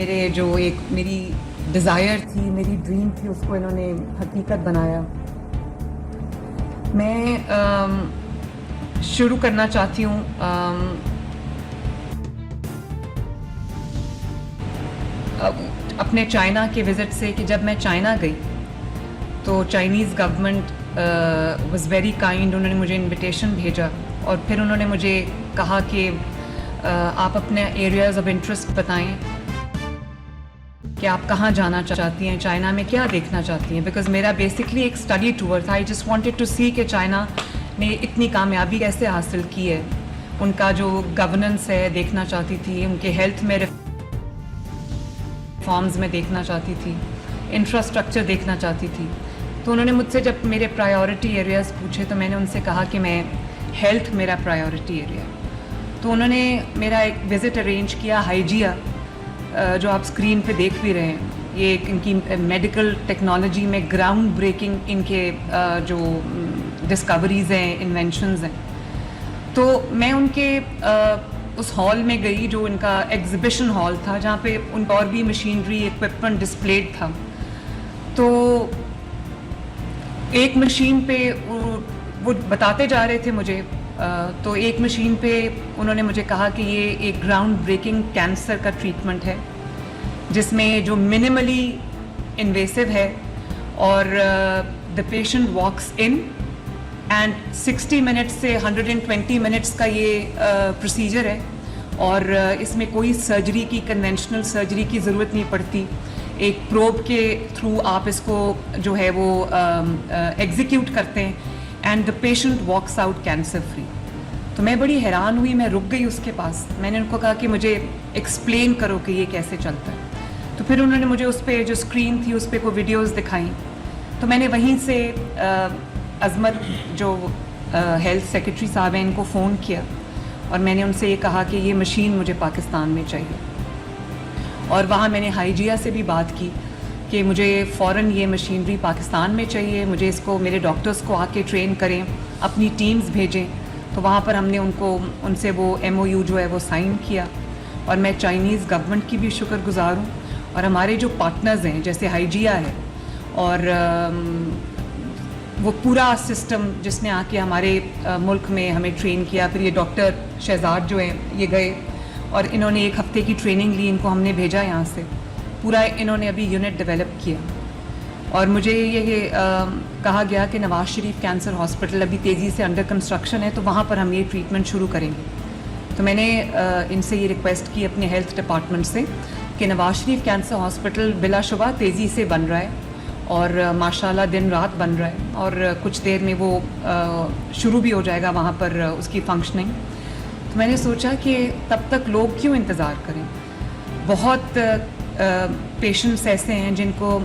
میرے جو ایک میری ڈیزائر تھی, میری ڈریم تھی, اس کو انہوں نے حقیقت بنایا. میں شروع کرنا چاہتی ہوں اپنے چائنا کے وزٹ سے کہ جب میں چائنا گئی تو Chinese government was very kind. انہوں نے مجھے انویٹیشن بھیجا اور پھر انہوں نے مجھے کہا کہ آپ اپنے ایریاز آف انٹرسٹ بتائیں کہ آپ کہاں جانا چاہتی ہیں, چائنا میں کیا دیکھنا چاہتی ہیں. بیکاز میرا بیسکلی ایک اسٹڈی ٹور تھا. آئی جسٹ وانٹیڈ ٹو سی کہ چائنا نے اتنی کامیابی کیسے حاصل کی ہے. ان کا جو گورننس ہے دیکھنا چاہتی تھی, ان کے ہیلتھ میں ریفارمز میں دیکھنا چاہتی تھی, انفراسٹرکچر دیکھنا چاہتی تھی. تو انہوں نے مجھ سے جب میرے پرائیورٹی ایریاز پوچھے تو میں نے ان سے کہا کہ میں ہیلتھ میرا پرائیورٹی ایریا. تو انہوں نے میرا ایک وزٹ ارینج کیا ہائیجیا, جو آپ اسکرین پہ دیکھ بھی رہے ہیں. یہ ایک ان کی میڈیکل ٹیکنالوجی میں گراؤنڈ بریکنگ ان کے جو ڈسکوریز ہیں, انوینشنز ہیں. تو میں ان کے اس ہال میں گئی جو ان کا ایگزیبیشن ہال تھا, جہاں پہ ان کا اور بھی مشینری اکوپمنٹ ڈسپلیڈ تھا. تو ایک مشین پہ وہ بتاتے جا رہے تھے مجھے. تو ایک مشین پہ انہوں نے مجھے کہا کہ یہ ایک گراؤنڈ بریکنگ کینسر کا ٹریٹمنٹ ہے, جس میں جو منیملی انویسو ہے اور the patient walks in and 60 minutes سے 120 منٹس کا یہ پروسیجر ہے. اور اس میں کوئی سرجری کی, کنونشنل سرجری کی ضرورت نہیں پڑتی. ایک پروب کے تھرو آپ اس کو جو ہے وہ ایگزیکیوٹ کرتے ہیں and the patient walks out cancer free. تو میں بڑی حیران ہوئی, میں رک گئی اس کے پاس. میں نے ان کو کہا کہ مجھے ایکسپلین کرو کہ یہ کیسے چلتا ہے. تو پھر انہوں نے مجھے اس پہ جو اسکرین تھی اس پہ کوئی ویڈیوز دکھائیں. تو میں نے وہیں سے عظمت جو ہیلتھ سیکرٹری صاحب ہیں ان کو فون کیا اور میں نے ان سے یہ کہا کہ یہ مشین مجھے پاکستان میں چاہیے. اور وہاں میں نے ہائیجیا سے بھی بات کی کہ مجھے فوراً یہ مشینری پاکستان میں چاہیے, مجھے اس کو میرے ڈاکٹرز کو آ کے ٹرین کریں, اپنی ٹیمز بھیجیں. تو وہاں پر ہم نے ان سے وہ MOU جو ہے وہ سائن کیا. اور میں چائنیز گورنمنٹ کی بھی شکر گزار ہوں, اور ہمارے جو پارٹنرز ہیں جیسے ہائیجیا ہے اور وہ پورا سسٹم جس نے آ کے ہمارے ملک میں ہمیں ٹرین کیا. پھر یہ ڈاکٹر شہزاد جو ہیں یہ گئے اور انہوں نے 1 ہفتے کی ٹریننگ لی, ان کو ہم نے بھیجا یہاں سے. پورا انہوں نے ابھی یونٹ ڈیولپ کیا. اور مجھے یہ کہا گیا کہ نواز شریف کینسر ہاسپٹل ابھی تیزی سے انڈر کنسٹرکشن ہے, تو وہاں پر ہم یہ ٹریٹمنٹ شروع کریں گے. تو میں نے ان سے یہ ریکویسٹ کی اپنے ہیلتھ ڈپارٹمنٹ سے کہ نواز شریف کینسر ہاسپٹل بلا شبہ تیزی سے بن رہا ہے اور ماشاءاللہ دن رات بن رہا ہے, اور کچھ دیر میں وہ شروع بھی ہو جائے گا وہاں پر اس کی فنکشننگ. تو میں نے سوچا کہ تب تک لوگ کیوں انتظار کریں. بہت پیشنٹس ایسے ہیں جن کو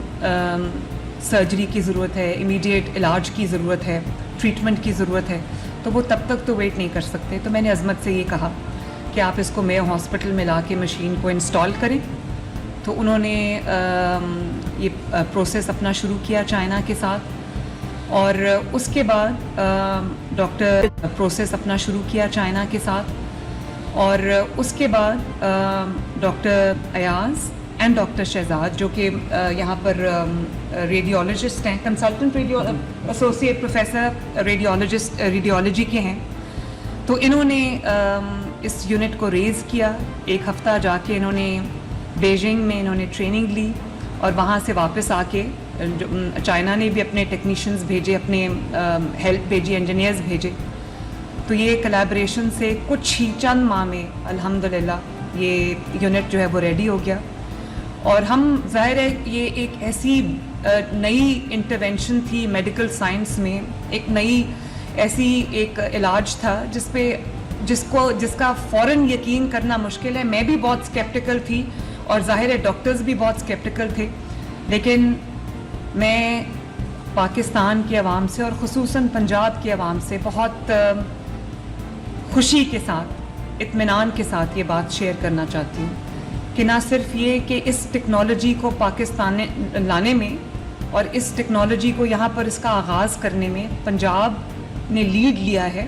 سرجری کی ضرورت ہے, امیڈیٹ علاج کی ضرورت ہے, ٹریٹمنٹ کی ضرورت ہے, تو وہ تب تک تو ویٹ نہیں کر سکتے. تو میں نے عظمت سے یہ کہا کہ آپ اس کو میو ہاسپٹل میں لا کے مشین کو انسٹال کریں. تو انہوں نے یہ پروسیس اپنا شروع کیا چائنا کے ساتھ, اور اس کے بعد ڈاکٹر پروسیس اپنا شروع کیا چائنا کے ساتھ, اور اس کے بعد doctor Ayaz and doctor Shahzad جو کہ یہاں پر ریڈیولوجسٹ ہیں, کنسلٹنٹ ایسوسیٹ پروفیسر ریڈیولوجی کے ہیں. تو انہوں نے اس یونٹ کو ریز کیا. 1 ہفتہ جا کے انہوں نے بیجنگ میں انہوں نے ٹریننگ لی, اور وہاں سے واپس آ کے چائنا نے بھی اپنے ٹیکنیشینز بھیجے, اپنے ہیلپ بھیجی, انجینئرز بھیجے. تو یہ کولیبریشن سے کچھ ہی چند ماہ میں الحمدللہ یہ یونٹ جو ہے وہ ریڈی ہو گیا. اور ہم ظاہر ہے یہ ایک ایسی نئی انٹرونشن تھی میڈیکل سائنس میں, ایک نئی ایسی ایک علاج تھا جس کا فوراً یقین کرنا مشکل ہے. میں بھی بہت اسکیپٹیکل تھی اور ظاہر ہے ڈاکٹرز بھی بہت اسکیپٹیکل تھے, لیکن میں پاکستان کی عوام سے اور خصوصاً پنجاب کی عوام سے بہت خوشی کے ساتھ, اطمینان کے ساتھ یہ بات شیئر کرنا چاہتی ہوں کہ نہ صرف یہ کہ اس ٹیکنالوجی کو پاکستان لانے میں اور اس ٹیکنالوجی کو یہاں پر اس کا آغاز کرنے میں پنجاب نے لیڈ لیا ہے,